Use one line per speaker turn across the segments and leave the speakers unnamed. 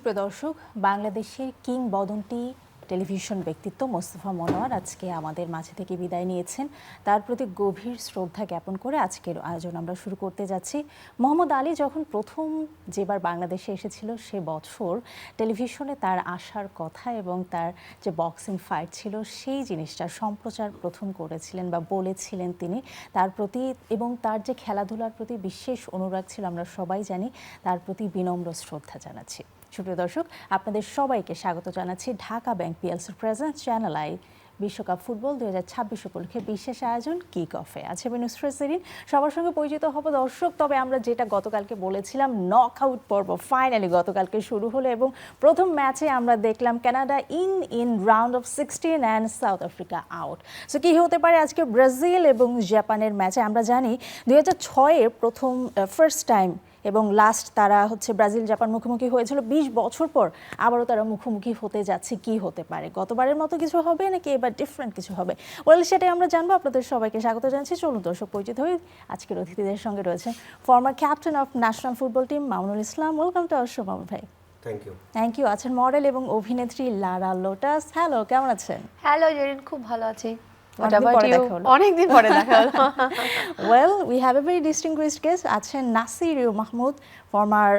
সুপ্রিয় দর্শক, বাংলাদেশের কিংবদন্তি টেলিভিশন ব্যক্তিত্ব মোস্তফা মনোয়ার আজকে আমাদের মাঝে থেকে বিদায় নিয়েছেন। তার প্রতি গভীর শ্রদ্ধা জ্ঞাপন করে আজকের আয়োজন আমরা শুরু করতে যাচ্ছি। মোহাম্মদ আলী যখন প্রথম যেবার বাংলাদেশে এসেছিল সে বছর টেলিভিশনে তার আসার কথা এবং তার যে বক্সিং ফাইট ছিল সেই জিনিসটা সম্প্রচার প্রথম করেছিলেন বা বলেছিলেন তিনি। তার প্রতি এবং তার যে খেলাধুলার প্রতি বিশেষ অনুরাগ ছিল আমরা সবাই জানি। তার প্রতি বিনম্র শ্রদ্ধা জানাচ্ছি। সুপ্রিয় দর্শক, আপনাদের সবাইকে স্বাগত জানাচ্ছি ঢাকা ব্যাংক পিএলসির প্রেজেন্স চ্যানেল আই বিশ্বকাপ ফুটবল 2026 উপলক্ষে বিশেষ আয়োজন কিক অফে। আছে আমি নুসরাত সেরিন, সবার সঙ্গে পরিচিত হব দর্শক। তবে আমরা যেটা গতকালকে বলেছিলাম, নক আউট পর্ব ফাইনালি গতকালকে শুরু হলো এবং প্রথম ম্যাচে আমরা দেখলাম Canada in round of 16 and South Africa out. So কী হতে পারে আজকে ব্রাজিল এবং জাপানের ম্যাচে? আমরা জানি 2006-এ প্রথম ফার্স্ট টাইম এবং লাস্ট তারা ব্রাজিল জাপান মুখোমুখি হয়েছিল 20 বছর পর আবারও তারা মুখোমুখি হতে যাচ্ছে। কি হতে পারে? গতবারের মতো কিছু হবে নাকি এবার ডিফারেন্ট কিছু হবে? ওয়েল, সেটাই আমরা জানবো। আপনাদের সবাইকে স্বাগত জানাচ্ছি। চলুন দর্শক, পরিচিত হই। আজকের অতিথিদের সঙ্গে রয়েছেন former captain of national football team Mamunul Islam. Welcome to our show Mamun ভাই। Thank you. আছেন মডেল এবং অভিনেত্রী লারা লোটাস। হ্যালো, কেমন আছেন?
হ্যালো জেরিন, খুব ভালো আছি।
অনেকদিন পরে দেখা হলো। Well, we have a very distinguished guest. আছেন Nasir Mahmud, former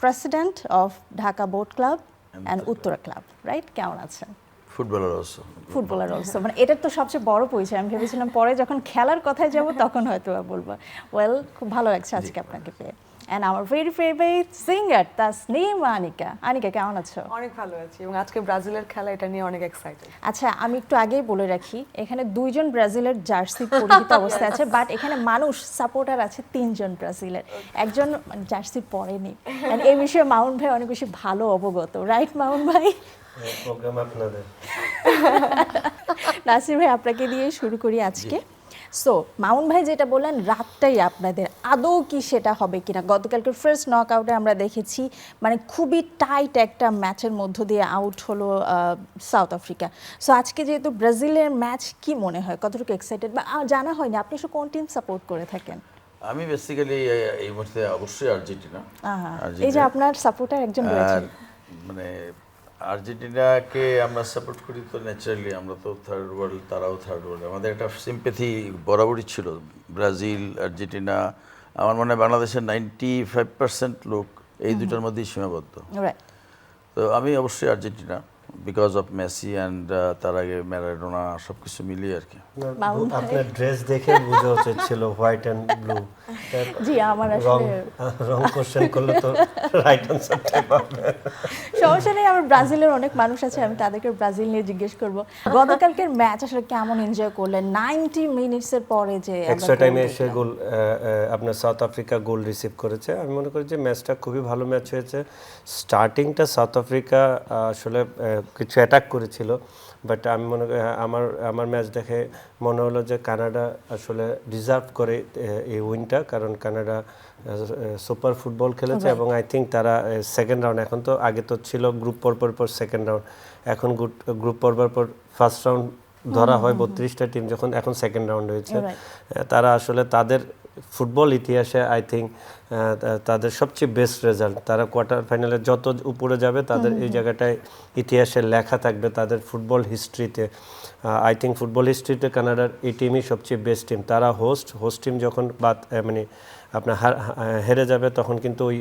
president of Dhaka Boat Club and Uttara Club, right? কেমন আছেন? ফুটবলার অলসো, মানে এটার তো সবচেয়ে বড় পরিচয়। আমি ভেবেছিলাম পরে যখন খেলার কথায় যাব তখন হয়তো বলবো। ওয়েল, খুব ভালো লাগছে আজকে আপনাকে পেয়ে। And our very favorite singer Tasnim Anika. Anika, কেমন আছো?
অনেক ভালো আছি এবং আজকে ব্রাজিলের খেলা, এটা নিয়ে অনেক এক্সাইটেড।
আচ্ছা, আমি একটু আগেই বলে রাখি, এখানে দুইজন ব্রাজিলের জার্সি পরিহিত অবস্থায় আছে, বাট এখানে মানুষ সাপোর্টার আছে তিনজন ব্রাজিলের, একজন জার্সি পরেনি। এই বিষয়ে মাউন ভাই অনেক বেশি ভালো অবগত, রাইট মাউন ভাই?
প্রোগ্রাম আপনাদের।
নাসির ভাই, আপনাকে দিয়ে শুরু করি আজকে। সো মাউন ভাই যেটা বললেন, রাতটাই আপনাদের, আদৌ কি সেটা হবে কিনা? গতকালকে ফার্স্ট নক আউটে আমরা দেখেছি মানে খুবই টাইট একটা ম্যাচের মধ্য দিয়ে আউট হলো সাউথ আফ্রিকা। সো আজকে যেহেতু ব্রাজিলের ম্যাচ, কি মনে হয়, কতটুকু এক্সাইটেড? বা জানা হয়নি আপনি কোন টিম সাপোর্ট করে থাকেন?
আমি বেসিক্যালি এই মুহূর্তে অবশ্যই আর্জেন্টিনা।
এই যে আপনার সাপোর্টার একজন রয়েছেন,
মানে আর্জেন্টিনাকে আমরা সাপোর্ট করি তো ন্যাচারালি, আমরা তো থার্ড ওয়ার্ল্ড, তারাও থার্ড ওয়ার্ল্ড। আমাদের একটা সিম্প্যাথি বরাবরই ছিল ব্রাজিল আর্জেন্টিনা। আমার মনে হয় বাংলাদেশের 95% লোক এই দুটার মধ্যেই সীমাবদ্ধ। তো আমি অবশ্যই Argentina, because of Messi and তার আগে ম্যারাডোনা, সব কিছু মিলিয়ে আর কি।
আপনার ড্রেস দেখে বোঝা উচিত ছিল হোয়াইট অ্যান্ড ব্লু।
জি, আমার আসলে
রং কোশ্চেন করলে তো রাইট আনসারটা পাবে।
সমস্যা নেই, আমার ব্রাজিলের অনেক মানুষ আছে, আমি তাদেরকে ব্রাজিল নিয়ে জিজ্ঞেস করব। গতকালকের ম্যাচ আসলে কেমন এনজয় করলেন? 90 মিনিটসের পরে যে
এক্সট্রা টাইমে এসে গোল, আপনার সাউথ আফ্রিকা গোল রিসিভ করেছে। আমি মনে করি যে ম্যাচটা খুবই ভালো ম্যাচ হয়েছে। স্টার্টিংটা সাউথ আফ্রিকা আসলে কিছু অ্যাটাক করেছিল, বাট আমি মনে করি আমার ম্যাচ দেখে মনে হলো যে কানাডা আসলে ডিজার্ভ করে এই উইনটা, কারণ কানাডা সুপার ফুটবল খেলেছে এবং আই থিঙ্ক তারা সেকেন্ড রাউন্ড, এখন তো আগে তো ছিল গ্রুপ পর্বের পর সেকেন্ড রাউন্ড, এখন গ্রুপ পর্বের পর ফার্স্ট রাউন্ড ধরা হয় 32টা টিম, যখন এখন সেকেন্ড রাউন্ড হয়েছে। তারা আসলে তাদের ফুটবল ইতিহাসে আই থিঙ্ক তাদের সবচেয়ে বেস্ট রেজাল্ট। তারা কোয়ার্টার ফাইনালে যত উপরে যাবে তাদের এই জায়গাটায় ইতিহাসে লেখা থাকবে তাদের ফুটবল হিস্ট্রিতে। আই থিঙ্ক ফুটবল হিস্ট্রিতে কানাডার এই টিমই সবচেয়ে বেস্ট টিম। তারা হোস্ট টিম যখন মানে আপনার হেরে যাবে তখন কিন্তু ওই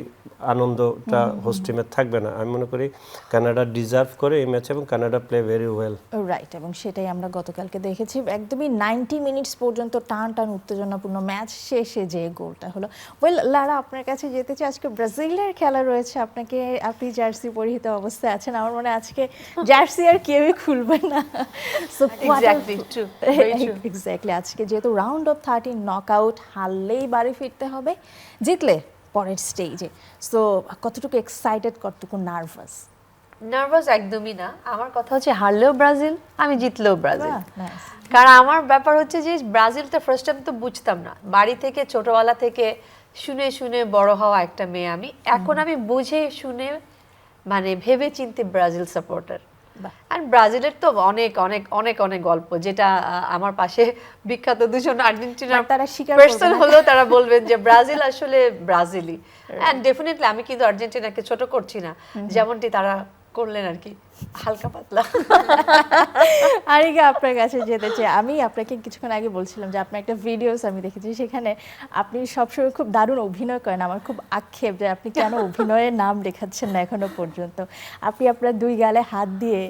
আনন্দটা হোস্ট টিমের থাকবে না। আমি মনে করি কানাডা ডিজার্ভ করে এই ম্যাচ এবং Canada play very well.
Right, এবং সেটাই আমরা গতকালকে দেখেছি। একদমই 90 মিনিটস পর্যন্ত টান উত্তেজনাপূর্ণ ম্যাচ, শেষে যে গোলটা হলো। ওয়েল, লারা, আপনার কাছে যেতে চাই। আজকে ব্রাজিলের খেলা রয়েছে, আপনি জার্সি পরিহিত অবস্থায় আছেন। আমার মনে হয় আজকে জার্সি আর কেউই খুলবে না। সো এক্স্যাক্টলি, আজকে যেহেতু রাউন্ড অফ 13 নক আউট, হারলেই বাড়ি ফিরতে হবে, জিতলে পরের স্টেজে। সো কতটুকু এক্সাইটেড, কতটুকু
নার্ভাস? একদমই না। আমার কথা হচ্ছে হারলেও ব্রাজিল, আমি জিতলেও ব্রাজিল। কারণ আমার ব্যাপার হচ্ছে যে ব্রাজিলটা ফার্স্ট টাইম তো বুঝতাম না, বাড়ি থেকে ছোটবেলা থেকে শুনে শুনে বড় হওয়া একটা মেয়ে আমি। এখন আমি বুঝে শুনে মানে ভেবে চিনতে ব্রাজিল সাপোর্টার। আর ব্রাজিলের তো অনেক অনেক অনেক অনেক গল্প, যেটা আমার পাশে বিখ্যাত দুজন আর্জেন্টিনার
মানে তারা স্বীকার করবে
পার্সন
না।
হলেও তারা বলবেন যে ব্রাজিল আসলে ব্রাজিলই। এন্ড ডেফিনেটলি আমি কিন্তু আর্জেন্টিনাকে ছোট করছি না, যেমনটি তারা করলেন আর কি, হালকা পাতলা।
আরিকা, আপনার কাছে যেতে চাই। আমি আপনাকে কিছুক্ষণ আগে বলছিলাম যে আপনার একটা ভিডিওস আমি দেখেছি, সেখানে আপনি সবসময় খুব দারুণ অভিনয় করেন। আমার খুব আক্ষেপ যে আপনি কেন অভিনয়ের নাম লেখাচ্ছেন না এখনো পর্যন্ত। আপনি আপনার দুই গালে হাত দিয়ে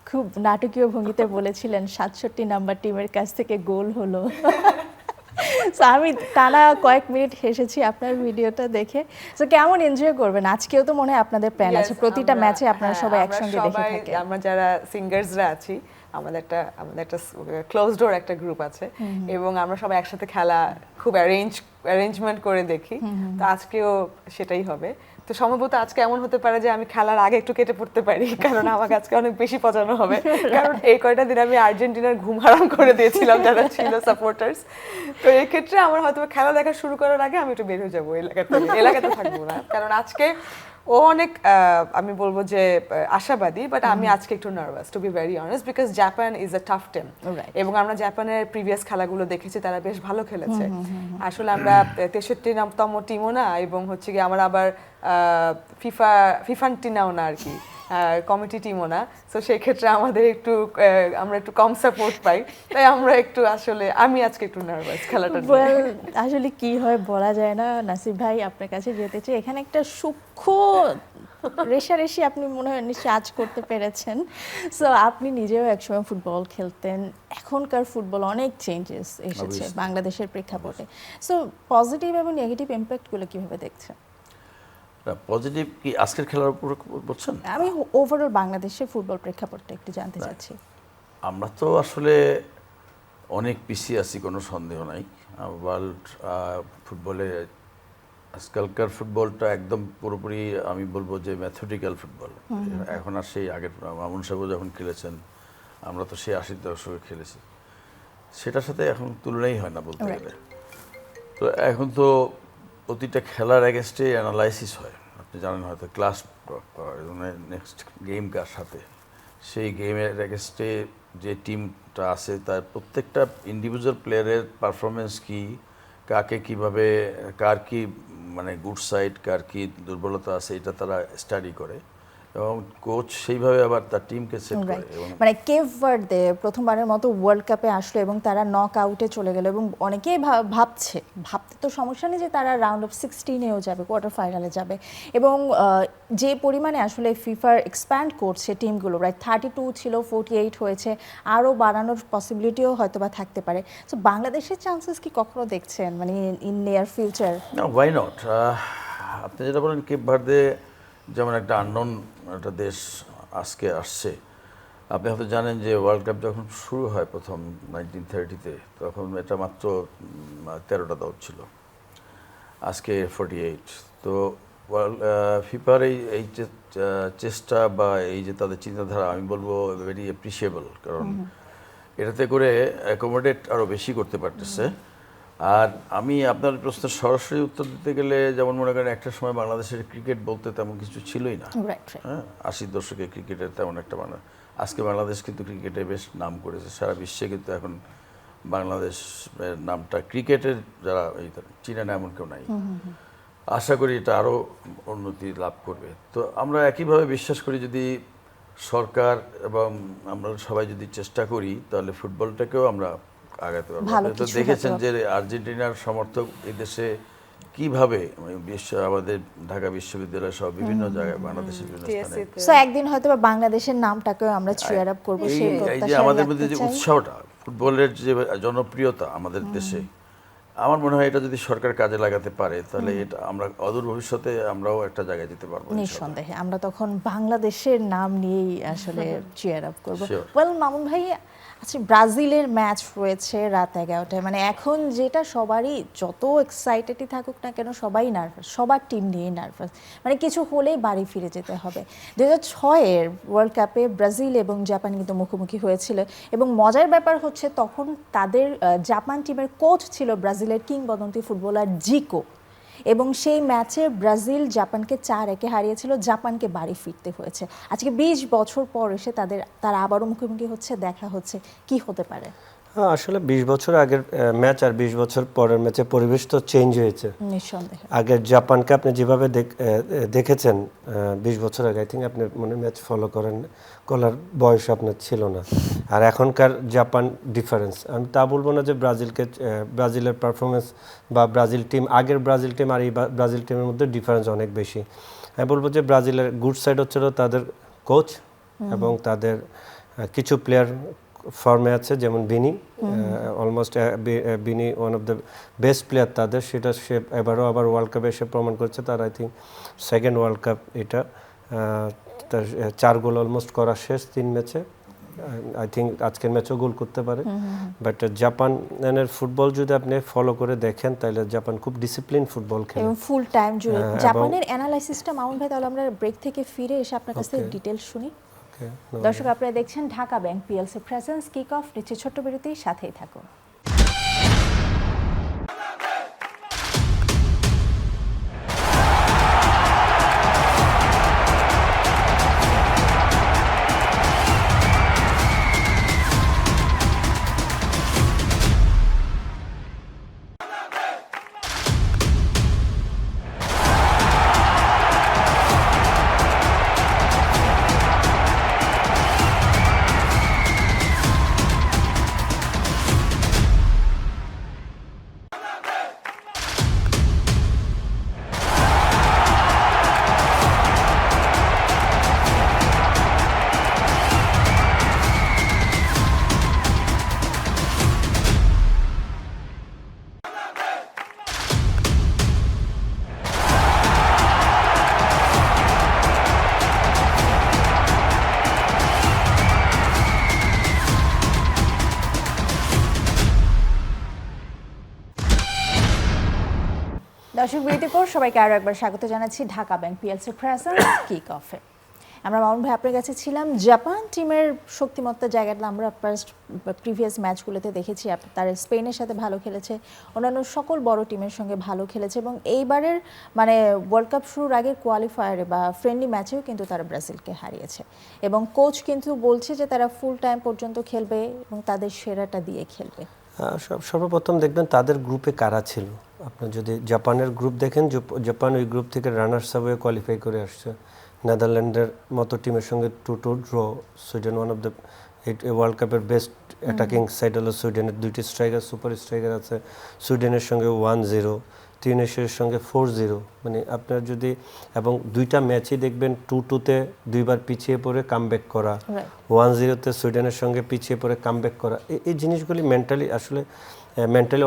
খুব নাটকীয় ভঙ্গিতে বলেছিলেন 67 নাম্বার টিমের কাছ থেকে গোল হলো। So, আমি টানা কয়েক মিনিট হেসেছি আপনার ভিডিওটা দেখে। তো কেমন এনজয় করবেন? আজকেও তো মনে হয় আপনাদের প্ল্যান আছে,
Yes,
প্রতিটা
আমরা-
ম্যাচে আপনারা
হ্যাঁ,
সবাই
আমরা
একসঙ্গে দেখে
সবাই-
থাকেন।
আমরা যারা সিঙ্গার্সরা আছি, আমাদের একটা ক্লোজ ডোর একটা গ্রুপ আছে, এবং আমরা সবাই একসাথে খেলা খুব অ্যারেঞ্জমেন্ট করে দেখি। তো আজকেও সেটাই হবে। তো সম্ভবত আজকে এমন হতে পারে যে আমি খেলার আগে একটু কেটে পড়তে পারি, কারণ আমাকে আজকে অনেক বেশি পচানো হবে, কারণ এই কয়টা দিন আমি আর্জেন্টিনার ঘুম হারাম করে দিয়েছিলাম যারা ছিল সাপোর্টার্স। তো এই ক্ষেত্রে আমার হয়তো খেলা দেখা শুরু করার আগে আমি একটু বের হয়ে যাবো এলাকাতে থাকবো না, কারণ আজকে ও অনেক আমি বলবো যে আশাবাদী, বাট আমি আজকে একটু nervous, to be very honest, because Japan is a tough team. এবং আমরা জাপানের প্রিভিয়াস খেলাগুলো দেখেছি, তারা বেশ ভালো খেলেছে। আসলে আমরা 63তম টিমও না, এবং হচ্ছে কি আমরা আবার ফিফান টিনাও না আর কি, কমিটি টিমও না। সো সেই ক্ষেত্রে আমাদের আমরা একটু কম সাপোর্ট পাই, তাই আমরা একটু আসলে আমি আজকে একটু নার্ভাস খেলাটা নিয়ে।
Well, আসলে কি হয় বলা যায় না। নাসিব ভাই, আপনার কাছে যেতে চাই। এখানে একটা সূক্ষ্ম রেশারেশি আপনি মনে হয় নিশ্চয়ই আজ করতে পেরেছেন। সো আপনি নিজেও একসময় ফুটবল খেলতেন, এখনকার ফুটবল অনেক চেঞ্জেস এসেছে
Obviously.
বাংলাদেশের প্রেক্ষাপটে। সো পজিটিভ এবং নেগেটিভ ইম্প্যাক্টগুলো কিভাবে দেখছেন?
পজিটিভ কি আজকের খেলার উপর বলছেন?
আমি ওভারঅল বাংলাদেশের ফুটবল প্রেক্ষাপটটা একটু জানতে চাচ্ছি।
আমরা তো আসলে অনেক পিছিয়ে আছি, কোনো সন্দেহ নাই। ওয়ার্ল্ড ফুটবলে আজকালকার ফুটবলটা একদম পুরোপুরি আমি বলবো যে ম্যাথমেটিক্যাল ফুটবল। এখন আর সেই আগের মামুন সাহেব যখন খেলেছেন, আমরা তো সেই 80 দশকে খেলেছি, সেটার সাথে এখন তুলনাই হয় না বলতে গেলে। তো এখন তো প্রতিটা খেলার এগেনস্টে অ্যানালাইসিস হয়, আপনি জানেন হয়তো, ক্লাস নেক্সট গেম কার সাথে, সেই গেমের এগেনস্টে যে টিমটা আছে তার প্রত্যেকটা ইন্ডিভিজুয়াল প্লেয়ারের পারফরমেন্স কি, কাকে কিভাবে, কার কি মানে গুড সাইড, কার কি দুর্বলতা আছে, এটা তারা স্টাডি করে, এবং কোচ সেইভাবে আবার তার টিমকে সেট করে। এবং
মানে কেপ ভার্দে প্রথমবারের মতো ওয়ার্ল্ড কাপে আসলো এবং তারা নক আউটে চলে গেল, এবং অনেকেই ভাবতে তো সমস্যা নেই যে তারা রাউন্ড অফ 16-এও যাবে, কোয়ার্টার ফাইনালে যাবে। এবং যে পরিমাণে আসলে ফিফার এক্সপ্যান্ড করছে টিমগুলো, রাইট, 32 ছিল 48 হয়েছে, আরও বাড়ানোর পসিবিলিটিও হয়তো বা থাকতে পারে। সো বাংলাদেশের চান্সেস কি কখনো দেখছেন মানে ইন নিয়ার ফিউচার?
না, ওয়াই নট। আপনি যেটা বলেন, কেপ ভার্দে যেমন একটা আননোন একটা দেশ আজকে আসছে। আপনি হয়তো জানেন যে ওয়ার্ল্ড কাপ যখন শুরু হয় প্রথম 1930-তে, তখন এটা মাত্র 13টা দল ছিল, আজকে 48। তো ফিফার এই যে চেষ্টা বা এই যে তাদের চিন্তাধারা, আমি বলবো ভেরি অ্যাপ্রিসিয়েবল, কারণ এটাতে করে অ্যাকোমোডেট আরও বেশি করতে পারতেছে। আর আমি আপনার প্রশ্নের সরাসরি উত্তর দিতে গেলে, যেমন মনে করেন একটা সময় বাংলাদেশের ক্রিকেট বলতে তেমন কিছু ছিলই না, হ্যাঁ, 80 দশকে ক্রিকেটের তেমন একটা আজকে বাংলাদেশ কিন্তু ক্রিকেটে বেশ নাম করেছে, সারা বিশ্বে কিন্তু এখন বাংলাদেশের নামটা ক্রিকেটের যারা চিনে না এমন কেউ নাই। আশা করি এটা আরও উন্নতি লাভ করবে। তো আমরা একইভাবে বিশ্বাস করি, যদি সরকার এবং আমরা সবাই যদি চেষ্টা করি, তাহলে ফুটবলটাকেও আমরা আগাতে পারবো। আপনি তো দেখেছেন যে আর্জেন্টিনার সমর্থক এই দেশে কিভাবে আমাদের ঢাকা বিশ্ববিদ্যালয় সহ বিভিন্ন জায়গায়, বাংলাদেশের বিভিন্ন স্থানে।
সো একদিন হয়তো বা বাংলাদেশের নামটাকেও আমরা চিয়ার আপ করব, সেই
এই যে
প্রত্যাশা
আমাদের মধ্যে যে উৎসাহটা, ফুটবলের যে জনপ্রিয়তা আমাদের দেশে, আমার মনে হয় এটা যদি সরকার কাজে লাগাতে পারে, তাহলে এটা আমরা অদূর ভবিষ্যতে আমরাও একটা জায়গায় যেতে পারবো।
নিঃসন্দেহে আমরা তখন বাংলাদেশের নাম নিয়েই আসলে চিয়ার আপ করব।
Sure.
ওয়েল, মামুন ভাই, আচ্ছা, ব্রাজিলের ম্যাচ রয়েছে রাত 11টায়। মানে এখন যেটা সবারই, যত এক্সাইটেডই থাকুক না কেন, সবাই নার্ভাস, সবার টিম নিয়েই নার্ভাস। মানে কিছু হলেই বাড়ি ফিরে যেতে হবে। 2006-এর ওয়ার্ল্ড কাপে ব্রাজিল এবং জাপান কিন্তু মুখোমুখি হয়েছিল, এবং মজার ব্যাপার হচ্ছে তখন তাদের জাপান টিমের কোচ ছিল ব্রাজিলের কিংবদন্তি ফুটবলার জিকো, এবং সেই ম্যাচে ব্রাজিল জাপানকে 4-1 হারিয়েছিল, জাপানকে বাড়ি ফিরতে হয়েছে। আজকে 20 বছর পর এসে তারা আবারও মুখোমুখি হচ্ছে, দেখা হচ্ছে, কি হতে পারে?
হ্যাঁ, আসলে 20 বছর আগের ম্যাচ আর 20 বছর পরের ম্যাচে পরিবেশ তো চেঞ্জ হয়েছে।
নিঃসন্দেহে।
আগের জাপানকে আপনি যেভাবে দেখেছেন 20 বছর আগে, আই থিঙ্ক আপনি মনে ম্যাচ ফলো করার বয়স আপনার ছিল না। আর এখনকার জাপান ডিফারেন্স, আমি তা বলবো না যে ব্রাজিলের পারফরমেন্স বা ব্রাজিল টিম, আগের ব্রাজিল টিম আর এই ব্রাজিল টিমের মধ্যে ডিফারেন্স অনেক বেশি। আমি বলবো যে ব্রাজিলের গুড সাইড হচ্ছিল তাদের কোচ এবং তাদের কিছু প্লেয়ার ফর্মে আছে, যেমন বিনি, অলমোস্ট বিনি one of the best player তাদের, সেটা সে এবারও আবার ওয়ার্ল্ড কাপে এসে প্রমাণ করছে। তার I think second world cup এটা, তার 4 গোল অলমোস্ট করা শেষ 3 ম্যাচে। আই থিঙ্ক আজকের ম্যাচও গোল করতে পারে। বাট জাপানের ফুটবল যদি আপনি ফলো করে দেখেন তাহলে জাপান খুব ডিসিপ্লিন ফুটবল খেলে
এবং ফুল টাইম জুড়ে জাপানের অ্যানালাইসিসটা মামুন ভাই, তাহলে আমরা ব্রেক থেকে ফিরে এসে আপনার কাছ থেকে ডিটেলস শুনি। দর্শক, আপনারা দেখছেন Dhaka bank PLC presents kick of. নিচ্ছে ছোট্ট বিরতি, সাথেই থাকুন। দর্শক, বিরতির পর সবাইকে আরও একবার স্বাগত জানাচ্ছি Dhaka bank PLC presents kick অফে। আমরা মামুন ভাই আপনার কাছে ছিলাম। জাপান টিমের শক্তিমত্তার জায়গাটা আমরা প্রিভিয়াস ম্যাচগুলোতে দেখেছি, তারা স্পেনের সাথে ভালো খেলেছে, অন্যান্য সকল বড় টিমের সঙ্গে ভালো খেলেছে এবং এইবারের মানে ওয়ার্ল্ড কাপ শুরুর আগে কোয়ালিফায়ারে বা ফ্রেন্ডলি ম্যাচেও কিন্তু তারা ব্রাজিলকে হারিয়েছে এবং কোচ কিন্তু বলছে যে তারা ফুল টাইম পর্যন্ত খেলবে এবং তাদের সেরাটা দিয়ে খেলবে।
সর্বপ্রথম দেখবেন তাদের গ্রুপে কারা ছিল। আপনি যদি জাপানের গ্রুপ দেখেন, জাপান ওই গ্রুপ থেকে রানার্স আপ হয়ে কোয়ালিফাই করে আসছে। নেদারল্যান্ডের মতো টিমের সঙ্গে 2-2 draw. Sweden one of the world কাপের বেস্ট অ্যাটাকিং সাইড হলো সুইডেনের, 2টি স্ট্রাইকার, সুপার স্ট্রাইকার আছে। সুইডেনের সঙ্গে 1-0, টিউনিশিয়ার সঙ্গে 4-0। মানে আপনার যদি, এবং 2টা ম্যাচই দেখবেন 2-2-তে 2বার পিছিয়ে পড়ে কামব্যাক করা, 1-0-তে সুইডেনের সঙ্গে পিছিয়ে পড়ে কামব্যাক করা। এই জিনিসগুলি মেন্টালি আসলে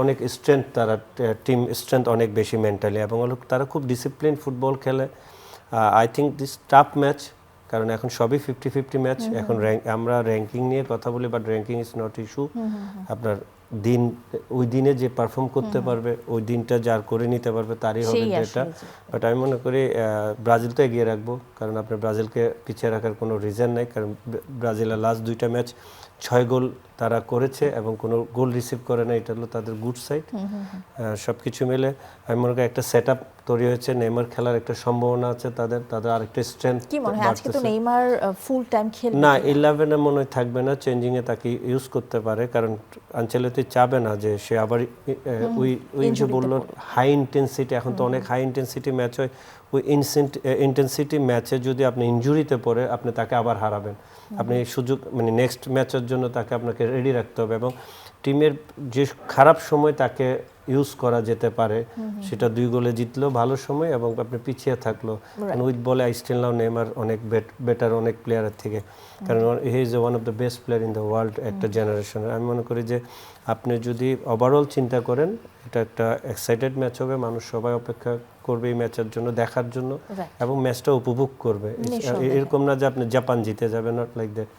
অনেক স্ট্রেংথ, তারা টিম স্ট্রেংথ অনেক বেশি মেন্টালি, এবং তারা খুব ডিসিপ্লিন ফুটবল খেলে। I think this tough match, কারণ এখন সবই 50-50 ম্যাচ। এখন আমরা র্যাঙ্কিং নিয়ে কথা বলি, but ranking is not issue. আপনার ওই দিনে যে পারফর্ম করতে পারবে, ওই দিনটা যার করে নিতে পারবে তারই হবে এটা। বাট আমি মনে করি ব্রাজিল তো এগিয়ে রাখবো, কারণ আপনার ব্রাজিলকে পিছিয়ে রাখার কোনো রিজন নাই, কারণ ব্রাজিলের লাস্ট 2টা ম্যাচ 6 গোল তারা করেছে এবং কোনো গোল রিসিভ করে না, এটা হলো তাদের গুড সাইড। সব কিছু মিলে আমি মনে করি একটা সেট আপ তৈরি হয়েছে, নেইমার খেলার একটা সম্ভাবনা আছে তাদের আরেকটা স্ট্রেংথ।
কি মনে হয় আজকে তো নেইমার ফুল টাইম খেলবে
না? 11-এ মনে হয় থাকবে না, চেঞ্জিং এ তাকে ইউজ করতে পারে, কারণ আনচেলতি চাবে না যে সে আবার ওই যে বললো হাই ইন্টেন্সিটি, এখন তো অনেক হাই ইন্টেন্সিটি ম্যাচ হয়, ওই ইন্টেন্সিটি ম্যাচে যদি আপনি ইনজুরিতে পড়ে আপনি তাকে আবার হারাবেন। আপনি সুযোগ মানে নেক্সট ম্যাচের জন্য তাকে আপনাকে রেডি রাখতে হবে, এবং টিমের যে খারাপ সময় তাকে ইউজ করা যেতে পারে, সেটা 2 গোলে জিতলেও ভালো সময় এবং আপনি পিছিয়ে থাকলো। উইথ বলে আই স্টিল নাও নেইমার অনেক বেটার অনেক প্লেয়ারের থেকে, কারণ he is one of the best player in the world একটা জেনারেশনের। আমি মনে করি যে আপনি যদি ওভারঅল চিন্তা করেন, এটা একটা এক্সাইটেড ম্যাচ হবে, মানুষ সবাই অপেক্ষা করবে এই ম্যাচের জন্য, দেখার জন্য, এবং ম্যাচটা উপভোগ করবে। এরকম না যে আপনি জাপান জিতে যাবে, নট লাইক দ্যাট।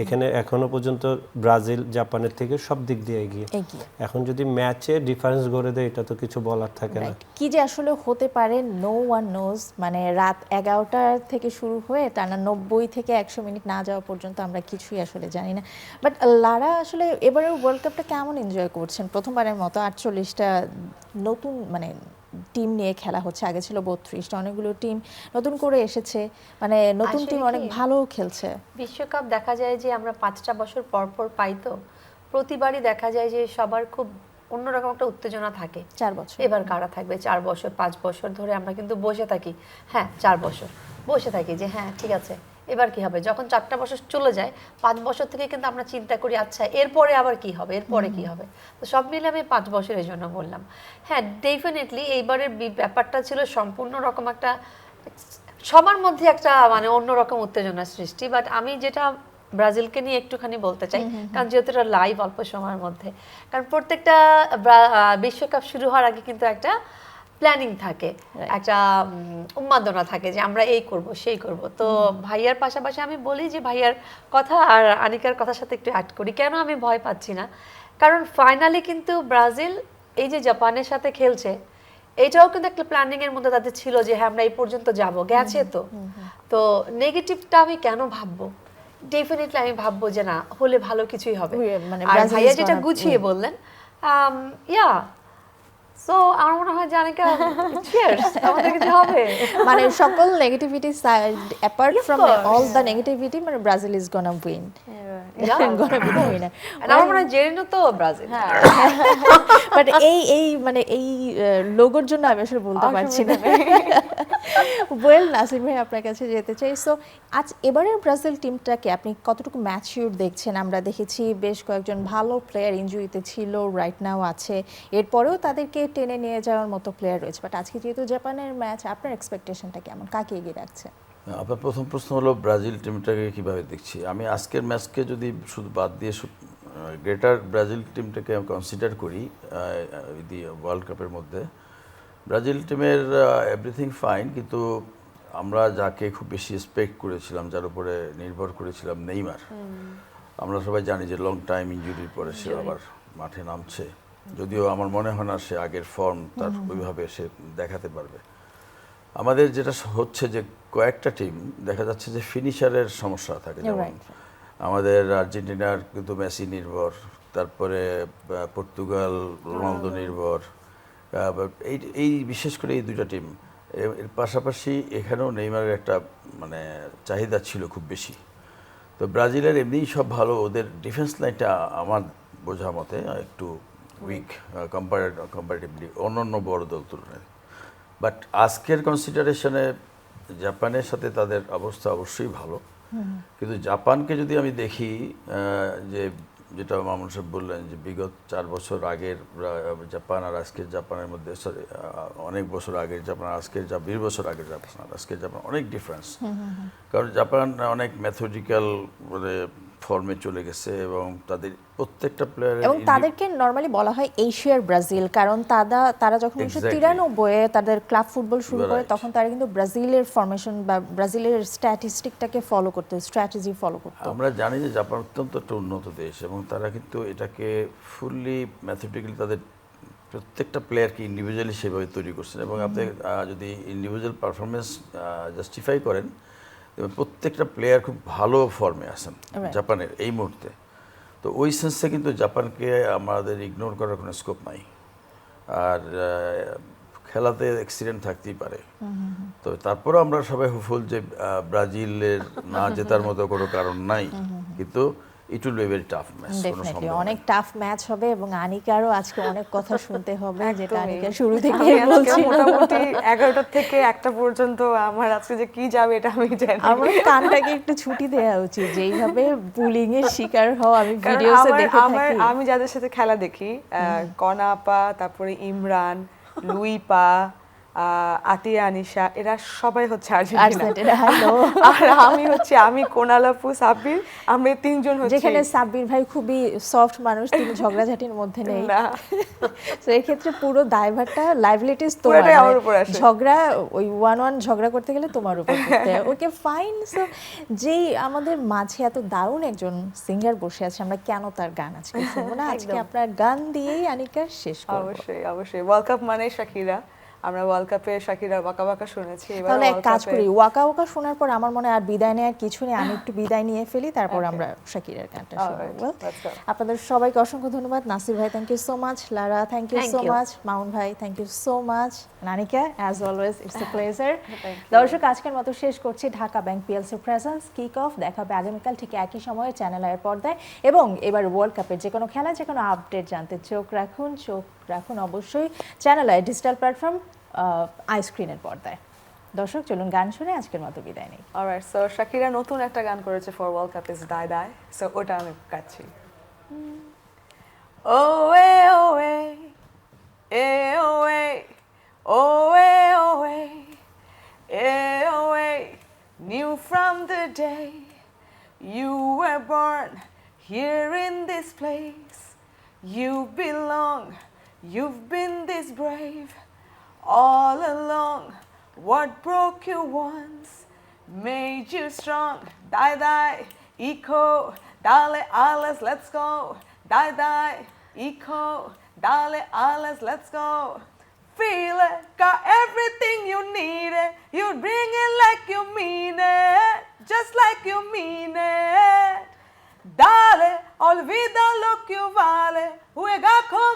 এখানে এখনো পর্যন্ত ব্রাজিল জাপানের থেকে সব দিক দিয়ে এগিয়ে। এখন যদি ম্যাচে ডিফারেন্স গড়ে দেয়, এটা তো কিছু বলার থাকে না।
কি যে আসলে হতে পারে নো ওয়ান নোজ। মানে রাত 11টা থেকে শুরু হয়ে টানা 90 থেকে 100 মিনিট না যাওয়া পর্যন্ত আমরা কিছুই আসলে জানি না। বাট লারা আসলে এবারের ওয়ার্ল্ড কাপটা কেমন এনজয় করছেন? প্রথমবারের মতো 48টা নতুন মানে টিম নিয়ে খেলা হচ্ছে, আগে ছিল 32টা, অনেকগুলো টিম নতুন করে এসেছে, মানে নতুন
আসলে
টিম অনেক
কি?
ভালো খেলছে।
বিশ্বকাপ দেখা যায় যে আমরা 5টা বছর পর পর পাই, তো প্রতিবারই দেখা যায় যে সবার খুব অন্যরকম একটা উত্তেজনা থাকে।
4 বছর
এবার কারা থাকবে 4 বছর 5 বছর ধরে আমরা কিন্তু বসে থাকি, হ্যাঁ 4 বছর বসে থাকি যে হ্যাঁ ঠিক আছে এবার কি হবে। যখন 4টা বছর চলে যায় 5 বছর থেকে কিন্তু আমরা চিন্তা করি আচ্ছা এরপরে আবার কি হবে, এরপরে কি হবে। তো সব মিলে আমি 5 বছরের জন্য বললাম। হ্যাঁ ডেফিনেটলি এইবারের ব্যাপারটা ছিল সম্পূর্ণ রকম একটা, সবার মধ্যে একটা মানে অন্যরকম উত্তেজনার সৃষ্টি। বাট আমি যেটা ব্রাজিলকে নিয়ে একটুখানি বলতে চাই, কারণ যেহেতু এটা লাইভ অল্প সময়ের মধ্যে, কারণ প্রত্যেকটা বিশ্বকাপ শুরু হওয়ার আগে কিন্তু একটা প্ল্যানিং থাকে, একটা উন্মাদনা থাকে যে আমরা এই করব সেই করব। তো ভাইয়ার পাশাপাশি আমি বলি যে ভাইয়ার কথা আর আনিকার কথার সাথে একটু অ্যাড করি, কেন আমি ভয় পাচ্ছি না, কারণ ফাইনালি কিন্তু ব্রাজিল এই যে জাপানের সাথে খেলছে, এটাও কিন্তু একটা প্ল্যানিং এর মধ্যে তাদের ছিল যে হ্যাঁ আমরা এই পর্যন্ত যাব, গেছে তো। তো নেগেটিভটা আমি কেন ভাববো, ডেফিনেটলি আমি ভাববো যে না হলে ভালো কিছুই হবে।
মানে
আর
Brazil
ভাইয়া
is
যেটা
gonna
গুছিয়ে
win.
বললেন, ইয়া সো আমার মনে হয় জানিকা চিয়ার্স, আমাদের কিছু হবে।
মানে সকল negativity apart
Of
from
course.
All the negativity, মানে Brazil is gonna win, gonna be the winner.
And আমার মনে হয় জেরিনো তো ব্রাজিল।
বাট এই মানে এই লোগোর জন্য আমি আসলে বলতে পারছি না। ওয়েল, নাসিম ভাই আপনার কাছে যেতে চাই। সো এবারের ব্রাজিল টিমটাকে আপনি কতটুকু ম্যাচিউর দেখছেন? আমরা দেখেছি বেশ কয়েকজন ভালো প্লেয়ার ইনজুরিতে ছিল, রাইট নাও আছে, এরপরেও তাদেরকে টেনে নিয়ে যাওয়ার মতো প্লেয়ার রয়েছে। বাট আজকে যেহেতু জাপানের ম্যাচ, আপনার এক্সপেকটেশনটা কেমন, কাকে এগিয়ে রাখছে?
আপনার প্রথম প্রশ্ন হলো ব্রাজিল টিমটাকে কিভাবে দেখছি। আমি আজকের ম্যাচকে যদি শুধু বাদ দিয়ে গ্রেটার ব্রাজিল টিমটাকে কনসিডার করি দি ওয়ার্ল্ড কাপের মধ্যে, ব্রাজিল টিমের এভরিথিং ফাইন, কিন্তু আমরা যাকে খুব বেশি এক্সপেক্ট করেছিলাম, যার উপরে নির্ভর করেছিলাম, নেইমার, আমরা সবাই জানি যে লং টাইম ইনজুরির পরে সে আবার মাঠে নামছে, যদিও আমার মনে হয় না সে আগের ফর্ম তার ওইভাবে সে দেখাতে পারবে। আমাদের যেটা হচ্ছে যে কয়েকটা টিম দেখা যাচ্ছে যে ফিনিশারের সমস্যা থাকে, যেমন আমাদের আর্জেন্টিনার কিন্তু মেসি নির্ভর, তারপরে পর্তুগাল রোনালদো নির্ভর, এই বিশেষ করে এই দুইটা টিম। এর পাশাপাশি এখানেও নেইমারের একটা মানে চাহিদা ছিল খুব বেশি। তো ব্রাজিলের এমনিই সব ভালো, ওদের ডিফেন্স লাইনটা আমার বোঝা মতে একটু উইক কম্পারেটিভলি অন্য বড় দল তুলনায়। বাট আজকের কনসিডারেশনে জাপানের সাথে তাদের অবস্থা অবশ্যই ভালো, কিন্তু জাপানকে যদি আমি দেখি, যেটা মামুন সাহেব বললেন যে বিগত 4 বছর আগের জাপান আর আজকের জাপানের মধ্যে, সরি অনেক বছর আগের জাপান আর আজকের 20 বছর আগের জাপান আর আজকের জাপান অনেক ডিফারেন্স। কারণ জাপান অনেক ম্যাথমেটিক্যাল মানে ফর্মে চলে গেছে এবং তাদের প্রত্যেকটা প্লেয়ার,
এবং তাদেরকে নরমালি বলা হয় এশিয়ার ব্রাজিল, কারণ তারা যখন 1993-এ তাদের ক্লাব ফুটবল শুরু করে, তখন তারা কিন্তু ব্রাজিলের ফরমেশন বা ব্রাজিলের স্ট্যাটিস্টিকটাকে ফলো করতো, স্ট্র্যাটেজি ফলো করতো।
আমরা জানি যে জাপান অত্যন্ত একটা উন্নত দেশ এবং তারা কিন্তু এটাকে ফুললি ম্যাথমেটিক্যালি তাদের প্রত্যেকটা প্লেয়ারকে ইন্ডিভিজুয়ালি সেভাবে তৈরি করছেন। এবং আপনি যদি ইন্ডিভিজুয়াল পারফরমেন্স জাস্টিফাই করেন, প্রত্যেকটা প্লেয়ার খুব ভালো ফর্মে আছেন জাপানের এই মুহূর্তে। তো ওই সেন্সে কিন্তু জাপানকে আমাদের ইগনোর করার কোনো স্কোপ নাই। আর খেলাতে অ্যাক্সিডেন্ট থাকতেই পারে, তো তারপরেও আমরা সবাই হোপফুল যে ব্রাজিলের না জেতার মতো কোনো কারণ নাই, কিন্তু it will be very tough match.
Definitely অনেক টাফ ম্যাচ হবে এবং আনিকারও আজকে অনেক কথা শুনতে হবে, যেটা আনিকা শুরু থেকে বলছি।
মোটামুটি 11টা থেকে 1টা পর্যন্ত আমার আজকে যে কি যাবে এটা আমি জানি।
আমার কানটাকে একটু ছুটি দেওয়া উচিত, যেইভাবে বুলিং এর শিকার হওয়া আমি ভিডিওতে দেখে থাকি।
আমি যাদের সাথে খেলা দেখি, কনা আপা, তারপরে ইমরান, লুইপা, আতিয়া, আনিশা, এরা সবাই হচ্ছে আর্জেন্টিনা। আর আমি কোনালাপু, সাব্বির, আমরা 3জন হচ্ছে।
যেখানে সাব্বির ভাই খুবই সফট মানুষ, তিনি ঝগড়াঝাটির মধ্যে নেই, তো এই ক্ষেত্রে পুরো দায়ভারটা লাইবিলিটিস তোমার, ঝগড়া ওই 1-1 ঝগড়া করতে গেলে তোমার উপর করতে হয়। Okay fine. সো যেই আমাদের মাঝে এত দারুণ একজন সিঙ্গার বসে আছে, আমরা কেন তার গান আজকে শুনবো না? আজকে আপনার গান দিয়েই আনিকা শেষ করব।
অবশ্যই অবশ্যই, ওয়ার্ল্ড কাপ মানে শাকিরা। আমরা ওয়ার্ল্ড কাপে শাকিরা ওয়াকা ওয়াকা শুনেছি, এবার
তাহলে এক কাজ করি, ওয়াকা ওয়াকা শোনার পর আমার মনে হয় আর বিদায় নেওয়ার কিছু নেই, আমি একটু বিদায় নিয়ে ফেলি, তারপর আমরা শাকিরার গানটা শুনবো।
Alright,
Well,
let's go.
আপনাদের সবাইকে অসংখ্য ধন্যবাদ। নাসির ভাই thank you so much, Lara thank you
Thank
so
you.
Much, মাউন ভাই থ্যাংক ইউ সো মাচ, নানিকা as always it's a pleasure. দর্শক আজকের মতো শেষ করছি Dhaka bank PLC presents kick off. দেখা হবে আগামীকাল ঠিক একই সময়ে চ্যানেল আইয়ের পর্দায়, এবং এবার ওয়ার্ল্ড কাপের যে কোনো খেলা, যে কোনো আপডেট জানতে চোখ রাখুন অবশ্যই চ্যানেল আই ডিজিটাল প্ল্যাটফর্ম আইস্ক্রিনের পর্দায়। দর্শক চলুন গান শুনে আজকের মতো বিদায় নেই।
অলরাইট, সো শাকিরা নতুন একটা গান করেছে ফর ওয়ার্ল্ড কাপ, ইজ দায় দায়, সো ওটা আমি গাচ্ছি। ওয়ে ওয়ে এ ওয়ে ওয়ে ওয়ে এ ওয়ে, knew from the day you were born here in this place. You belong, you've been this brave all along. What broke you once made you strong. Die, die, eco, dale, alles, let's go. Die, die, eco, dale, alles, let's go. Feel it, got everything you need it. You bring it like you mean it, just like you mean it. Dale, olvida lo que vale. Juega con